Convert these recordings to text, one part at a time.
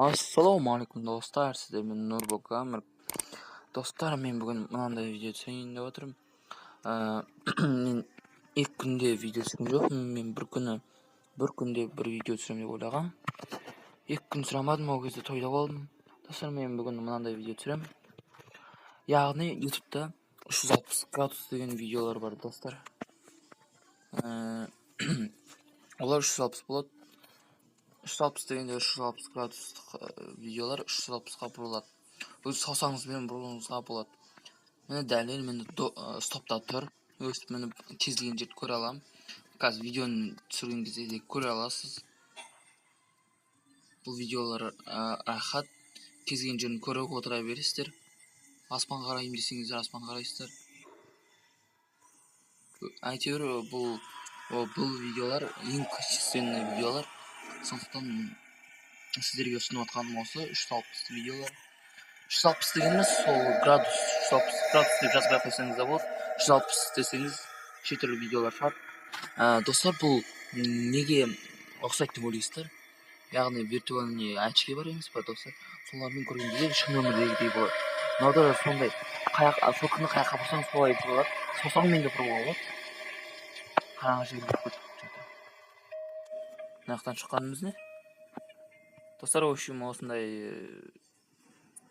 Assalomualaikum do'stlar, sizlar men Nurbek Gamir. Do'stlar, men bugun mынандай video түсірейін деп отырмын. Men ilk күнде video түсірген жоқпын. Men bir күнде bir video түсіремін деп ойлағам. 2 күн түсірамадым, ол кезде тойда болдым. Достар, мен бүгін мынандай video түсіремін. Яғни YouTube'да 360 градус деген видеолар бар, достар. Олар 360 болады. 360 дегенде 360 градустық видеолар 360-қа бұрылады. Өз саусаңызбен бұрылуыңызға болады. Мені дәлел, мені стопта тұр. Өстіп мені кез келген жерді көре аламын. Қазір видеоны түсірген кезде де көре аласыз. Бұл видеолар рахат. Кез келген жерін көріп отыра бересіздер. Аспан қарайым десеңіздер, аспан қарайсыздар. Әйтеуір бұл видеолар ең качественный видеолар. Сондықтан сіздерге ұсынып отқаным осы 360 видеолар. 360 дегеніміз сол градус, 360 градус деп жазбай қойсаңыз да болады. 360 десеңіз шетүрлі видеолар шығады. Достар, бұл неге ұқсайды деп ойлайсыздар? Яғни виртуальный очки бар емес па, достар? Солармен көрген кезде шын өмірдегідей болады. Мынада да сондай, фотканы қаяққа бұрсаң солай болады. Саусағымен де бұруға болады. Қараңғы жерге көтіп жатыр. Мына жақтан шыққанымыз не? Достар, в общем, осындай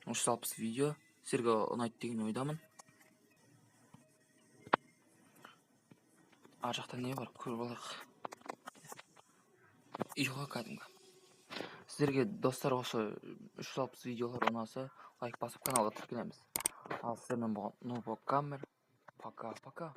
360 видео сіздерге ұнайды деген ойдамын. Ар жақта не бар, көріп алайық. Үйға кәдімгі. Сіздерге, достар, осы 360 видеолар ұнаса, лайк басып каналға тіркелеміз. Ал сіздермен болған Nurbek Gamir. Пока-пока.